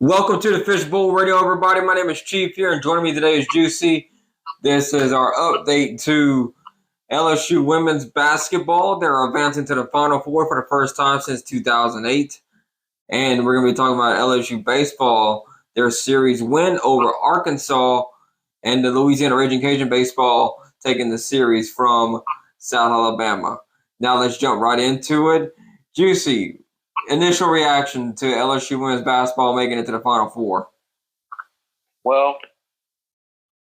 Welcome to the Fishbowl Radio, everybody. My name is Chief here, and joining me today is Juicy. This is our update to LSU Women's Basketball. They're advancing to the Final Four for the first time since 2008. And we're going to be talking about LSU Baseball, their series win over Arkansas, and the Louisiana Ragin Cajuns Baseball taking the series from South Alabama. Now let's jump right into it. Juicy, initial reaction to LSU Women's Basketball making it to the Final Four? Well,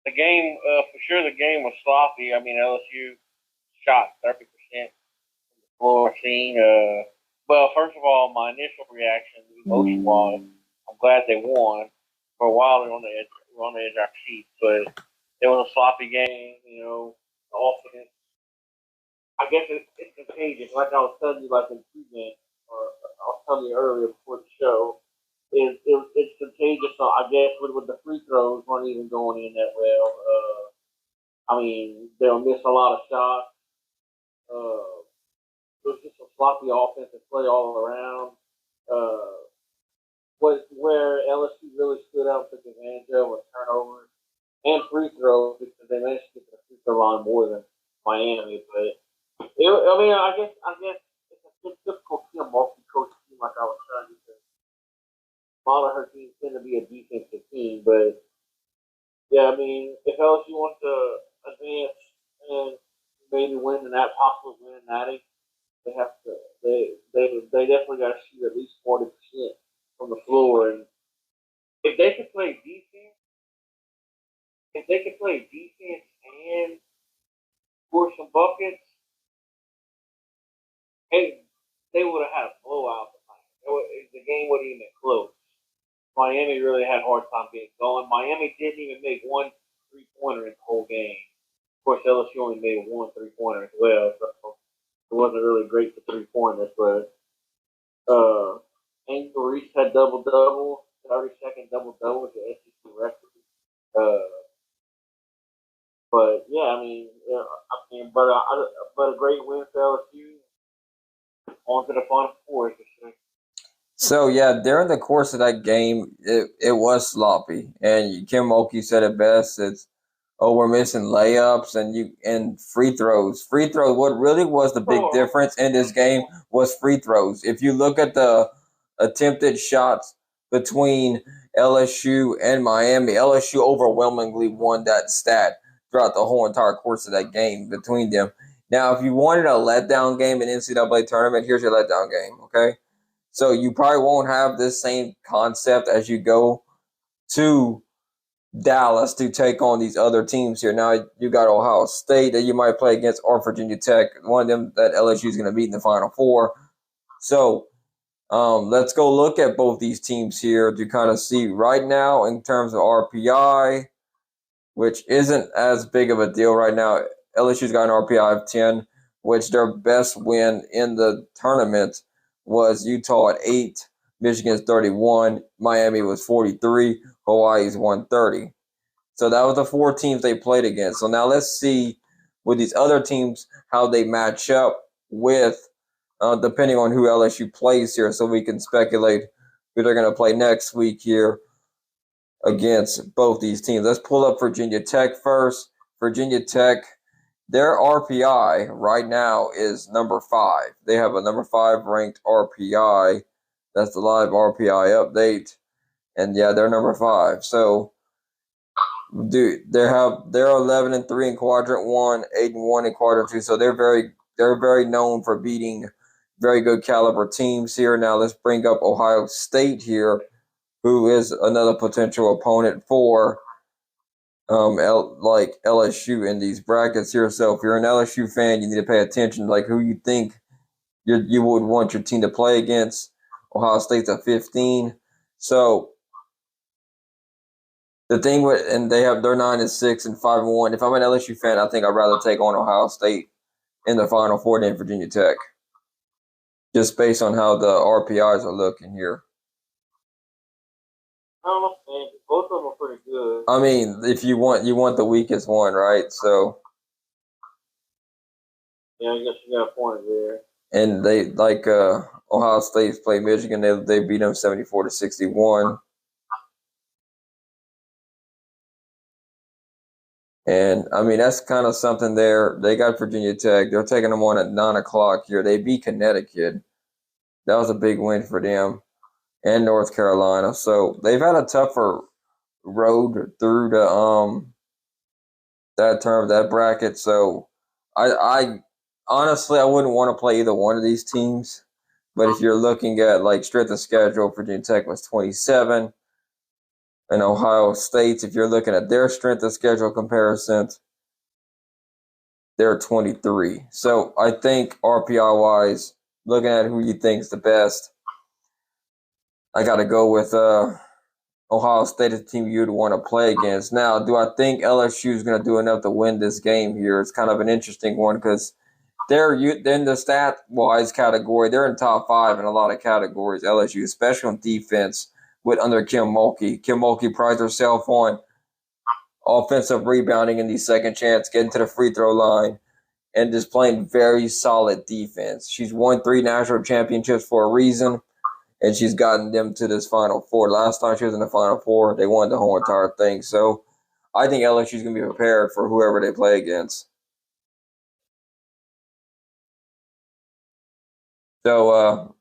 the game, for sure the game was sloppy. I mean, LSU shot 30% from the floor scene. Well, first of all, my initial reaction, the emotion was, I'm glad they won. For a while, we were on the edge of our seats, but it was a sloppy game, offense. I guess it's contagious. Like I was telling you, like in pregame, or I was telling you earlier before the show, it's contagious. So I guess with the free throws weren't even going in that well. I mean, they'll miss a lot of shots. It was just a sloppy offensive play all around. Where LSU really stood out and took advantage of was turnovers and free throws because they managed to get to the free throw line more than Miami. But I guess it's a difficult team, multi-coach team, like I was telling you. A lot of her teams tend to be a defensive team, but yeah, I mean, if LSU wants to advance and maybe win and that possibly win an Natty, they have to. They definitely got to shoot at least 40% from the floor, and if they could play defense, and score some buckets, they would have had a blowout tonight. The game wouldn't even been close. Miami really had a hard time getting going. Miami didn't even make one three-pointer in the whole game. Of course, LSU only made one three-pointer as well, so it wasn't really great for three-pointers. But Angel Reese had double-double, 30-second double-double with the SEC record. But yeah, but a great win for LSU. On to the Final Four, for sure. So yeah, during the course of that game, it was sloppy, and Kim Mulkey said it best. We're missing layups and free throws. Free throws. What really was the big difference in this game was free throws. If you look at the attempted shots between LSU and Miami, LSU overwhelmingly won that stat throughout the whole entire course of that game between them. Now, if you wanted a letdown game in NCAA tournament, here's your letdown game. Okay. So you probably won't have this same concept as you go to Dallas to take on these other teams here. Now you got Ohio State that you might play against, or Virginia Tech, one of them that LSU is going to beat in the Final Four. So let's go look at both these teams here to kind of see right now in terms of RPI, which isn't as big of a deal right now. LSU's got an RPI of 10, which their best win in the tournament was Utah at 8, Michigan's 31, Miami was 43, Hawaii's 130. So that was the 4 teams they played against. So now let's see with these other teams how they match up with, depending on who LSU plays here, so we can speculate who they're going to play next week here against both these teams. Let's pull up Virginia Tech first. Virginia Tech, their RPI right now is number 5. They have a number 5 ranked RPI. That's the live RPI update. And yeah, they're number 5. So they're 11-3 in quadrant 1, 8-1 in quadrant 2. So they're very known for beating very good caliber teams here. Now let's bring up Ohio State here, who is another potential opponent for like LSU in these brackets here. So if you're an LSU fan, you need to pay attention, like who you think you would want your team to play against. Ohio State's at 15. So the thing and they're 9-6 and 5-1. If I'm an LSU fan, I think I'd rather take on Ohio State in the Final Four than Virginia Tech, just based on how the RPIs are looking here. Both of them are pretty good. I mean, if you want the weakest one, right? So yeah, I guess you got a point there. And they Ohio State's played Michigan. They beat them 74-61. And I mean, that's kind of something there. They got Virginia Tech. They're taking them on at 9 o'clock here. They beat Connecticut. That was a big win for them and North Carolina. So they've had a tougher road through that bracket. So I honestly I wouldn't want to play either one of these teams. But if you're looking at like strength of schedule, Virginia Tech was 27, and Ohio State, if you're looking at their strength of schedule comparisons, they're 23. So I think RPI wise, looking at who you think is the best, I got to go with Ohio State is the team you'd want to play against. Now, do I think LSU is going to do enough to win this game here? It's kind of an interesting one because they're in the stat wise category. They're in top 5 in a lot of categories. LSU, especially on defense, with under Kim Mulkey. Kim Mulkey prides herself on offensive rebounding in the second chance, getting to the free throw line, and just playing very solid defense. She's won 3 national championships for a reason, and she's gotten them to this Final Four. Last time she was in the Final Four, they won the whole entire thing. So I think LSU's going to be prepared for whoever they play against. So,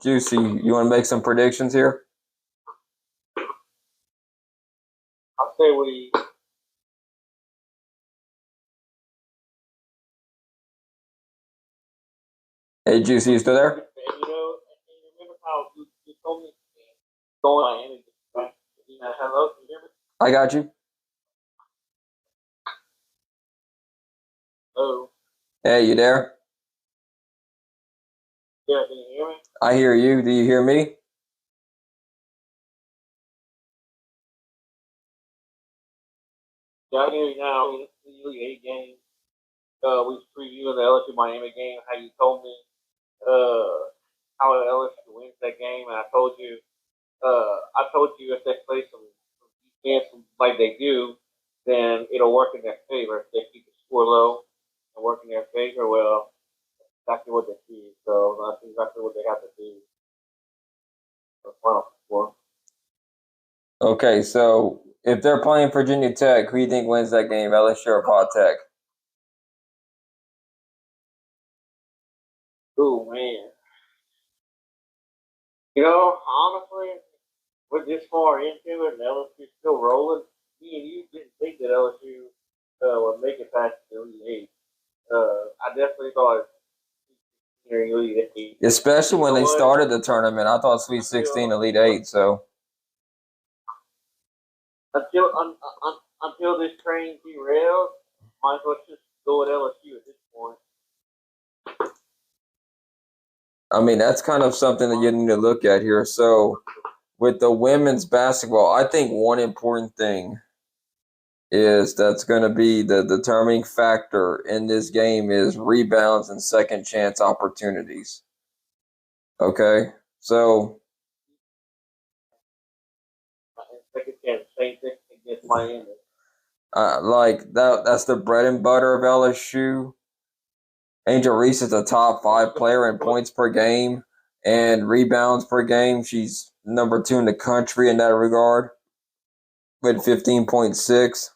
Juicy, you want to make some predictions here? I'll say we. Hey, Juicy, you still there? And remember how you told me going on Miami. Hello, can you hear me? I got you. Hello. Hey, you there? Yeah, can you hear me? I hear you. Do you hear me? Yeah, I hear you now. It's the Elite 8 game. We was previewing the LSU Miami game. How you told me how LSU wins that game, and I told you if they play some defense like they do, then it'll work in their favor. If they keep the score low and work in their favor, well, that's exactly what they do. So that's exactly what they have to do. The Final Four. Okay, so if they're playing Virginia Tech, who do you think wins that game, LSU or Paw Tech? Oh man, honestly, we're this far into it, and LSU's still rolling. Me and you didn't think that LSU would make it past the Elite 8. I definitely thought Elite 8. Especially when they started the tournament. I thought Sweet 16, Elite 8, so. Until this train derails, might as well just go with LSU at this point. I mean, that's kind of something that you need to look at here. So, with the women's basketball, I think one important thing is that's going to be the determining factor in this game is rebounds and second chance opportunities. Okay, so Second chance, same thing against Miami. like that's the bread and butter of LSU. Angel Reese is a top 5 player in points per game and rebounds per game. She's number 2 in the country in that regard with 15.6.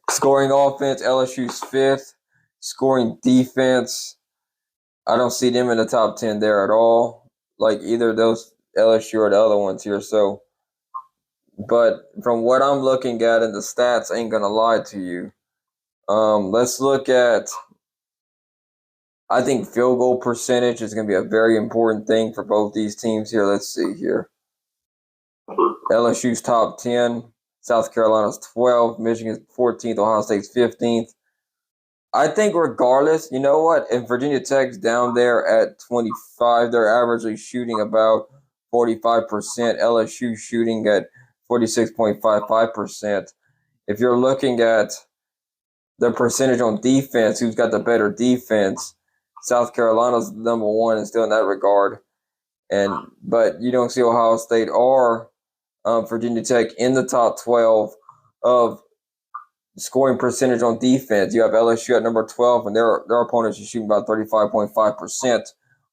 Scoring offense, LSU's 5th. Scoring defense, I don't see them in the top 10 there at all. Like either those LSU or the other ones here. So, but from what I'm looking at in the stats, I ain't gonna lie to you. Let's look at. I think field goal percentage is going to be a very important thing for both these teams here. Let's see here. LSU's top 10, South Carolina's 12, Michigan's 14th, Ohio State's 15th. I think regardless, you know what? If Virginia Tech's down there at 25, they're averagely shooting about 45%. LSU shooting at 46.55%. If you're looking at the percentage on defense, who's got the better defense, South Carolina's number 1 and still in that regard. But you don't see Ohio State or Virginia Tech in the top 12 of scoring percentage on defense. You have LSU at number 12, and their opponents are shooting about 35.5%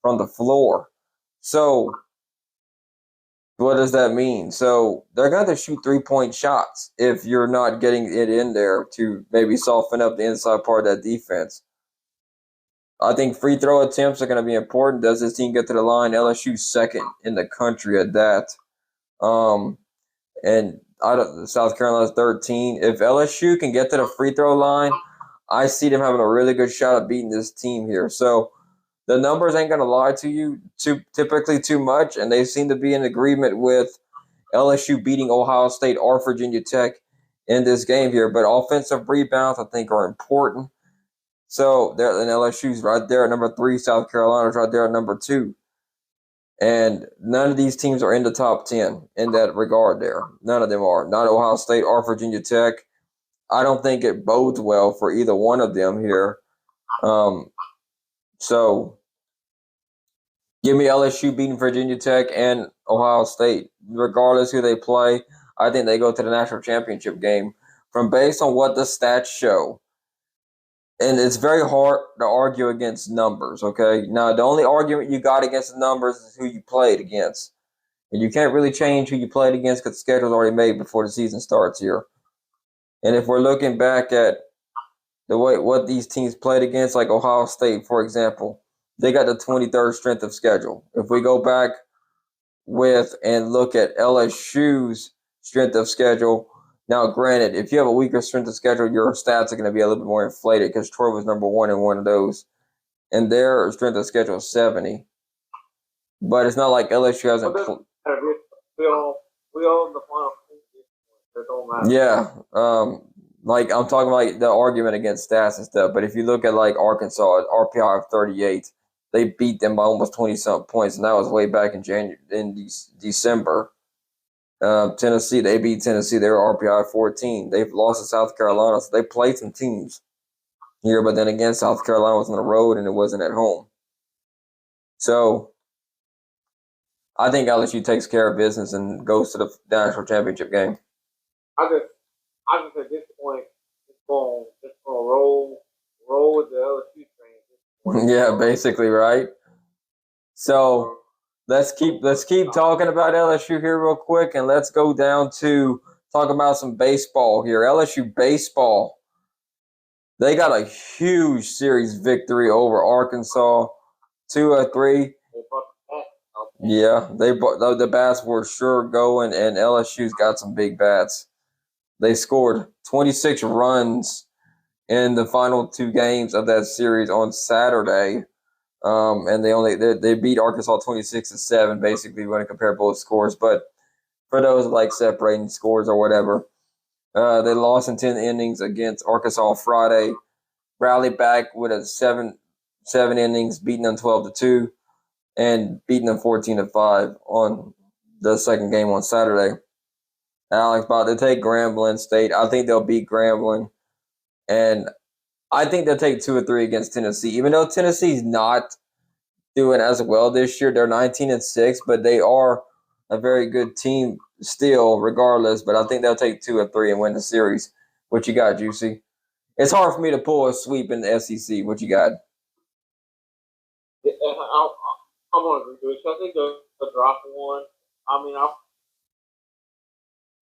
from the floor. So What does that mean? So they're going to shoot 3-point shots if you're not getting it in there to maybe soften up the inside part of that defense. I think free throw attempts are going to be important. Does this team get to the line? LSU second in the country at that. And South Carolina's 13. If LSU can get to the free throw line, I see them having a really good shot at beating this team here. So the numbers ain't going to lie to you typically too much, and they seem to be in agreement with LSU beating Ohio State or Virginia Tech in this game here. But offensive rebounds, I think, are important. So and LSU's right there at number 3. South Carolina's right there at number 2. And none of these teams are in the top 10 in that regard there. None of them are. Not Ohio State or Virginia Tech. I don't think it bodes well for either one of them here. So give me LSU beating Virginia Tech and Ohio State. Regardless who they play, I think they go to the national championship game. From based on what the stats show, and it's very hard to argue against numbers, okay? Now, the only argument you got against the numbers is who you played against. And you can't really change who you played against because the schedule's already made before the season starts here. And if we're looking back at the way what these teams played against, like Ohio State, for example, they got the 23rd strength of schedule. If we go back with and look at LSU's strength of schedule, now granted, if you have a weaker strength of schedule, your stats are going to be a little bit more inflated because Troy was number 1 in one of those, and their strength of schedule is 70. But it's not like LSU hasn't. We all in the final. It don't matter. Yeah, like I'm talking about like the argument against stats and stuff. But if you look at like Arkansas, RPI of 38, they beat them by almost 20-something points, and that was way back in December. Tennessee, they beat Tennessee. They were RPI 14. They've lost to South Carolina, so they played some teams here. But then again, South Carolina was on the road and it wasn't at home. So I think LSU takes care of business and goes to the national championship game. I just at this point, it's going roll with the LSU train. Yeah, basically, right. So let's keep talking about LSU here real quick, and let's go down to talk about some baseball here. LSU baseball, they got a huge series victory over Arkansas, 2-3. Yeah, the bats were sure going, and LSU's got some big bats. They scored 26 runs in the final 2 games of that series on Saturday. And they beat Arkansas 26-7. Basically, we're going to compare both scores. But for those like separating scores or whatever, they lost in 10 innings against Arkansas Friday. Rallied back with a 7 innings, beating them 12-2, and beating them 14-5 on the second game on Saturday. Alex, about to take Grambling State. I think they'll beat Grambling, and I think they'll take 2 or 3 against Tennessee. Even though Tennessee's not doing as well this year, they're 19-6, but they are a very good team still, regardless. But I think they'll take 2 or 3 and win the series. What you got, Juicy? It's hard for me to pull a sweep in the SEC. What you got? I'm going to agree with you. I think the drop one. I mean, I'm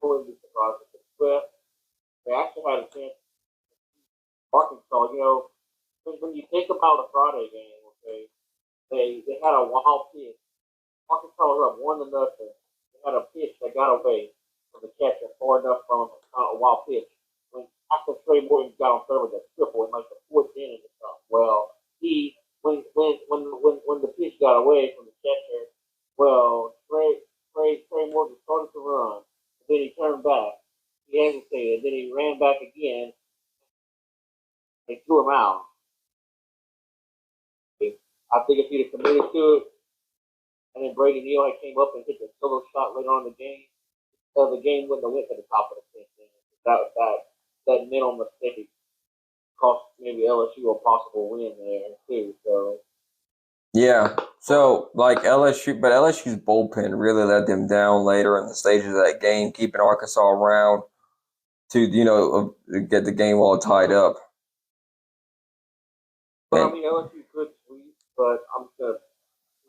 fully surprised with the Swift. They actually had a chance. Arkansas, when you think about the Friday game, okay, they had a wild pitch. Arkansas was up 1-0. They had a pitch that got away from the catcher far enough from a wild pitch. When after Trey Morgan got on third with a triple in like the 4th inning or something, well, when the pitch got away from the catcher, well, Trey Morgan started to run, and then he turned back. He hesitated, then he ran back again. They threw him out. I think if he'd have committed to it, and then Brady Neal had came up and hit the solo shot later on in the game wouldn't have went to the top of the 10th. That mental mistake cost maybe LSU a possible win there too. So yeah, so like LSU's bullpen really let them down later in the stages of that game, keeping Arkansas around to get the game all tied up. But I mean LSU could sweep, but I'm gonna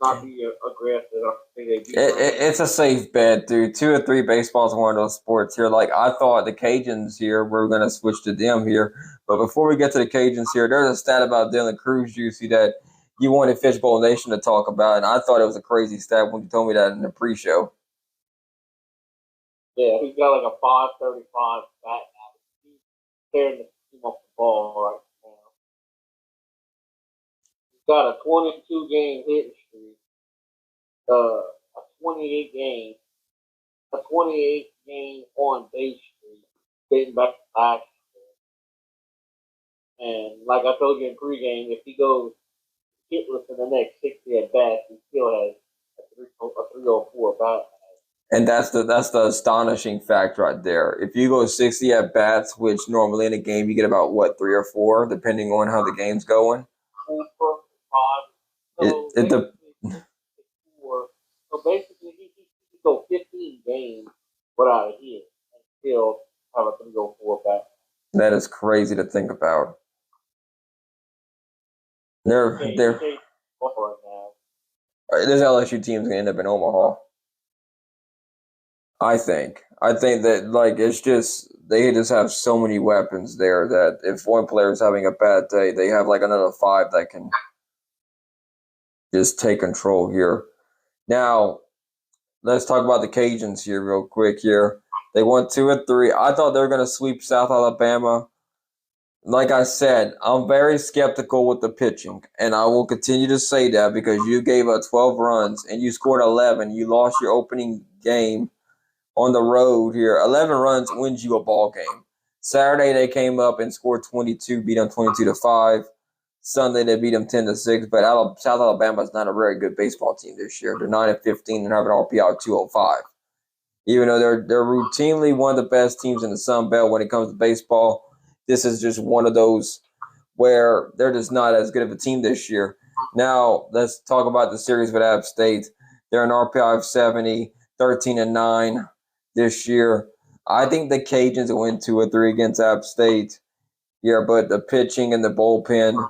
not be aggressive. I think they beat It's a safe bet, dude. 2 or 3 baseball is one of those sports here. Like, I thought the Cajuns here, we're going to switch to them here. But before we get to the Cajuns here, there's a stat about Dylan Cruz, Juicy, that you wanted Fishbowl Nation to talk about. And I thought it was a crazy stat when you told me that in the pre-show. Yeah, he's got like a 535 bat now. He's tearing the team off the ball right now. He's got a 22 game hitting streak, a 28 game on base streak, dating back to last year. And like I told you in pregame, if he goes hitless in the next 60 at bats, he still has a 304 bat. And that's the astonishing fact right there. If you go 60 at bats, which normally in a game you get about 3 or 4, depending on how the game's going. 4, 5. So basically, he could go 15 games without a hit and still have a 304 bat. That is crazy to think about. They're right now. This LSU team's gonna end up in Omaha. I think that, like, it's just they just have so many weapons there that if one player is having a bad day, they have like another 5 that can just take control here. Now, let's talk about the Cajuns here real quick here. They won 2 or 3. I thought they were going to sweep South Alabama. Like I said, I'm very skeptical with the pitching, and I will continue to say that because you gave up 12 runs and you scored 11. You lost your opening game on the road here. 11 runs wins you a ball game. Saturday they came up and scored 22, beat them 22-5. Sunday they beat them 10-6. But South Alabama is not a very good baseball team this year. They're 9-15 and have an RPI of 205. Even though they're routinely one of the best teams in the Sun Belt when it comes to baseball, this is just one of those where they're just not as good of a team this year. Now let's talk about the series with App State. They're an RPI of 70, 13-9. This year, I think the Cajuns will win 2 or 3 against App State. Yeah, but the pitching and the bullpen,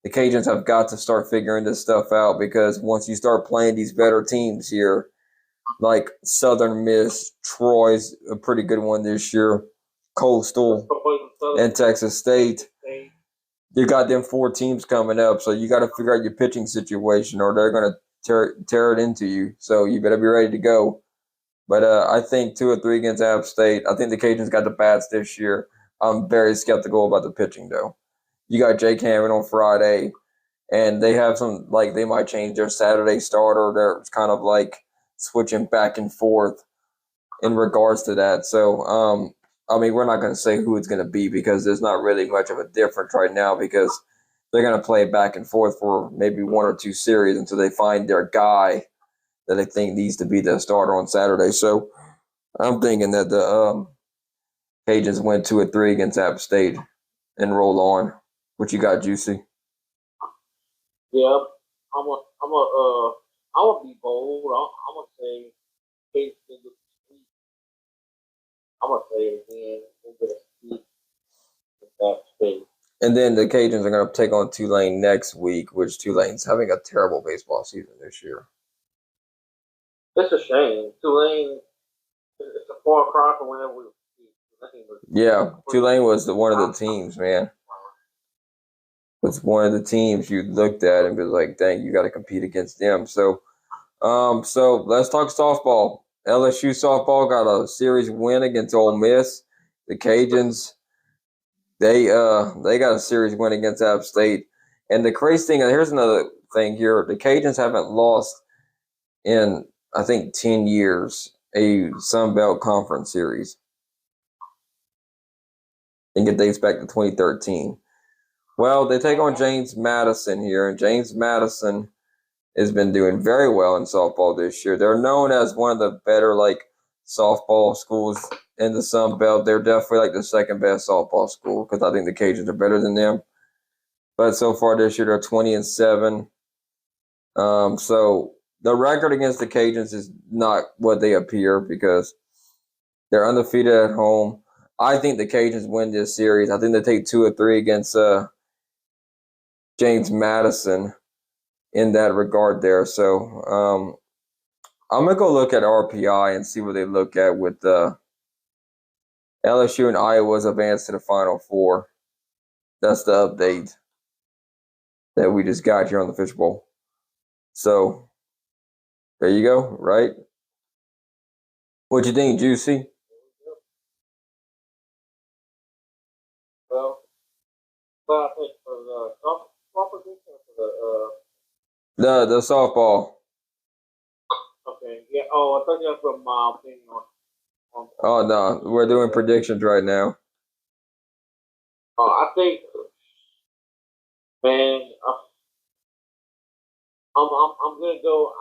the Cajuns have got to start figuring this stuff out because once you start playing these better teams here, like Southern Miss, Troy's a pretty good one this year, Coastal, and Texas State. You got them 4 teams coming up, so you got to figure out your pitching situation or they're going to tear it into you. So you better be ready to go. But I think 2 or 3 against App State. I think the Cajuns got the bats this year. I'm very skeptical about the pitching, though. You got Jake Hammond on Friday, and they have some, like, they might change their Saturday starter. They're kind of like switching back and forth in regards to that. So, I mean, we're not going to say who it's going to be because there's not really much of a difference right now because they're going to play back and forth for maybe 1 or 2 series until they find their guy that I think needs to be the starter on Saturday. So I'm thinking that the Cajuns win 2 or 3 against App State and roll on. What you got, Juicy? Yeah, I'm gonna be bold. I'm gonna say Cajuns. I'm gonna say it again. We're gonna speak with App State. And then the Cajuns are going to take on Tulane next week, which Tulane's having a terrible baseball season this year. It's a shame. Tulane, it's a far cry from whenever we were. Yeah, Tulane was one of the teams, man. Was one of the teams you looked at and was like, dang, you got to compete against them. So let's talk softball. LSU softball got a series win against Ole Miss. The Cajuns, they got a series win against App State. And the crazy thing, here's another thing here. The Cajuns haven't lost in, I think, 10 years, a Sun Belt Conference series. I think it dates back to 2013. Well, they take on James Madison here, and James Madison has been doing very well in softball this year. They're known as one of the better, like, softball schools in the Sun Belt. They're definitely, like, the second best softball school because I think the Cajuns are better than them. But so far this year, they're 20-7. So the record against the Cajuns is not what they appear because they're undefeated at home. I think the Cajuns win this series. I think they take 2 or 3 against James Madison. in that regard there. So I'm gonna go look at RPI and see what they look at with LSU and Iowa's advance to the Final Four. That's the update that we just got here on the Fishbowl. So there you go, right? What you think, Juicy? Well, but I think for the softball position or for The softball. okay, yeah. Oh, I thought you asked what my opinion on. Oh no, we're doing predictions right now. I think, man, I'm gonna go.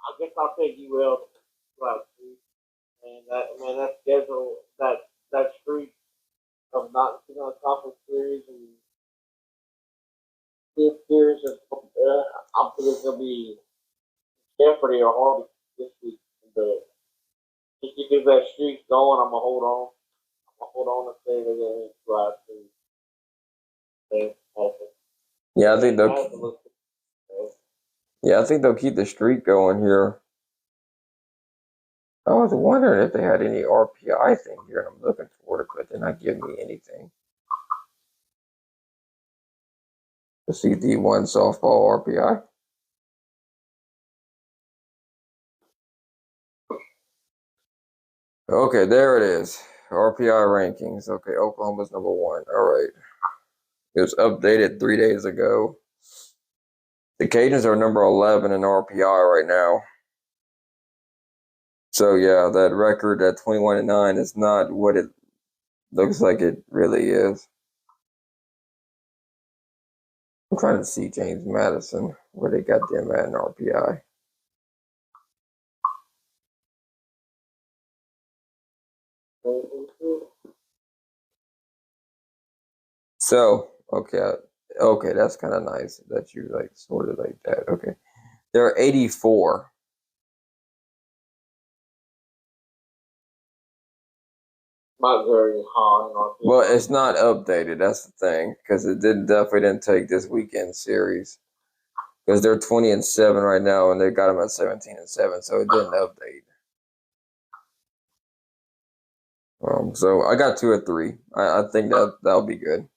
I guess I'll take UL last week, and that schedule that streak of not being on the conference series and this series is, I'm thinking it's gonna be Jeopardy or Harvey this week. But just to get that streak going, I'm gonna hold on. I'm gonna hold on and say they're gonna last week. Yeah, I think they'll. Yeah, I think they'll keep the streak going here. I was wondering if they had any RPI thing here, and I'm looking for it, but they're not giving me anything. Let's see D1 softball RPI. Okay, there it is. RPI rankings. Okay, Oklahoma's number 1. All right. It was updated 3 days ago. The Cajuns are number 11 in RPI right now. So yeah, that record at 21-9 is not what it looks like it really is. I'm trying to see James Madison, where they got them at in RPI. So, okay, that's kind of nice that you like sort of like that. Okay, they're 84. Not very high. Well, it's not updated. That's the thing, because it definitely didn't take this weekend series. Because they're 20-7 right now, and they got them at 17-7, so it didn't update. So I got 2 or 3. I think that'll be good.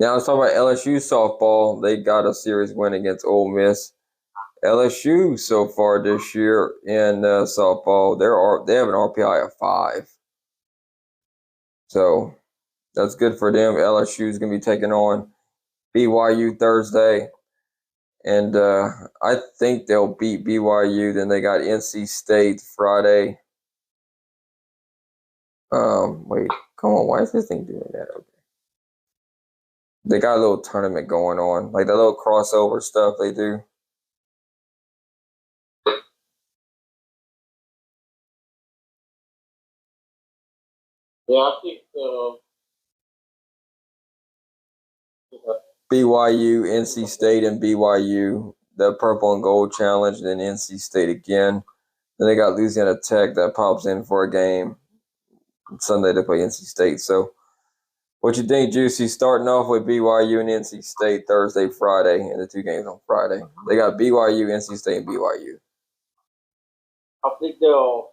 Now let's talk about LSU softball. They got a series win against Ole Miss. LSU so far this year in softball, they have an RPI of 5. So that's good for them. LSU is going to be taking on BYU Thursday. And I think they'll beat BYU. Then they got NC State Friday. Wait, come on. Why is this thing doing that? Okay. They got a little tournament going on, like that little crossover stuff they do. Yeah, I think BYU, NC State, and BYU, the purple and gold challenge, then NC State again. Then they got Louisiana Tech that pops in for a game. Sunday they play NC State. So what you think, Juicy? Starting off with BYU and NC State Thursday, Friday, and the 2 games on Friday. They got BYU, NC State, and BYU. I think they'll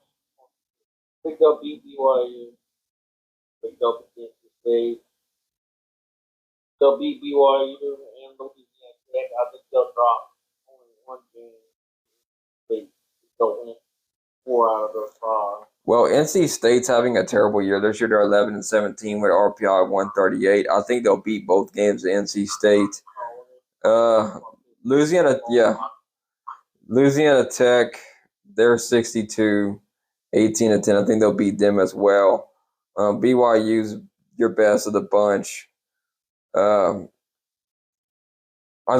beat BYU. I think they'll beat NC State. They'll beat BYU and Louisiana Tech. I think they'll drop only 1 game. They'll win 4 out of their 5. Well, NC State's having a terrible year. This year they're 11-17 with RPI 138. I think they'll beat both games at NC State. Louisiana Tech, they're 62, 18-10. I think they'll beat them as well. BYU's your best of the bunch. I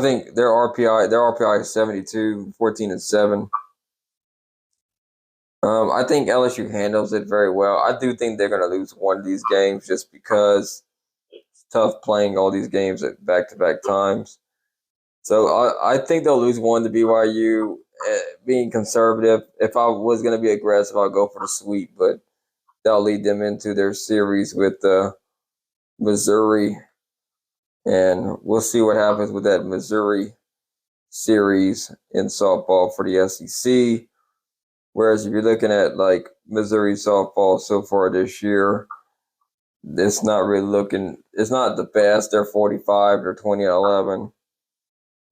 think their RPI is 72, 14-7. I think LSU handles it very well. I do think they're going to lose one of these games just because it's tough playing all these games at back-to-back times. So I think they'll lose one to BYU. Being conservative, if I was going to be aggressive, I'll go for the sweep, but that'll lead them into their series with Missouri. And we'll see what happens with that Missouri series in softball for the SEC. Whereas if you're looking at like Missouri softball so far this year, it's not the best. They're 45, they're 20-11.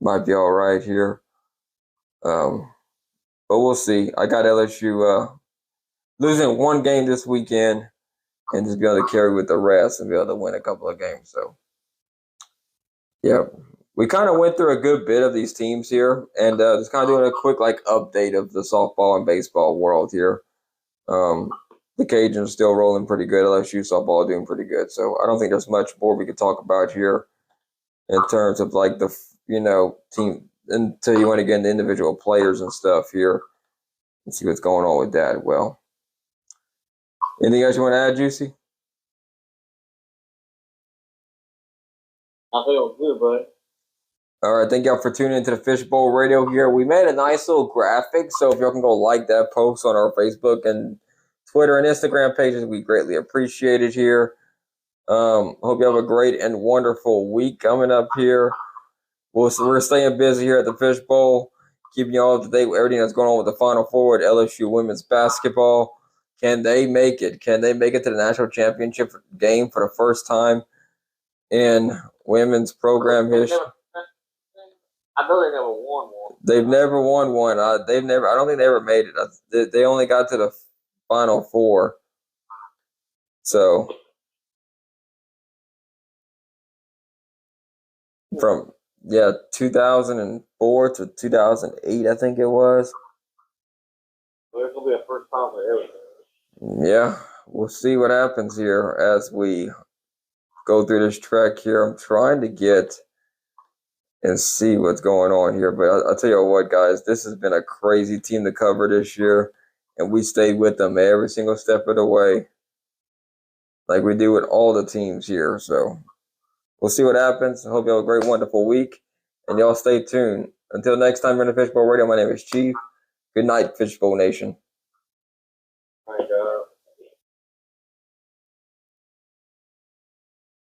Might be all right here. But we'll see. I got LSU losing one game this weekend and just be able to carry with the rest and be able to win a couple of games. So, yeah, we kind of went through a good bit of these teams here, and just kind of doing a quick update of the softball and baseball world here. The Cajuns still rolling pretty good. LSU softball doing pretty good. So I don't think there's much more we could talk about here in terms of the team until you want to get into individual players and stuff here and see what's going on with that. Well, anything else you want to add, Juicy? I feel good, bud. All right, thank y'all for tuning into the Fishbowl Radio here. We made a nice little graphic, so if y'all can go like that post on our Facebook and Twitter and Instagram pages, we greatly appreciate it here. Hope you have a great and wonderful week coming up here. We're staying busy here at the Fishbowl, keeping you all up to date with everything that's going on with the Final Four at LSU Women's Basketball. Can they make it? Can they make it to the national championship game for the first time in women's program history? I know they never won one. They've never won one. I don't think they ever made it. They only got to the Final Four. So from 2004 to 2008, I think it was. Well, it's gonna be a first time for everything. Yeah, we'll see what happens here as we go through this trek here. I'm trying to get and see what's going on here, but I'll tell you what, guys, this has been a crazy team to cover this year, and we stayed with them every single step of the way, like we do with all the teams here. So we'll see what happens. I hope you have a great, wonderful week, and y'all stay tuned. Until next time, we're in the Fishbowl Radio. My name is Chief. Good night, Fishbowl Nation.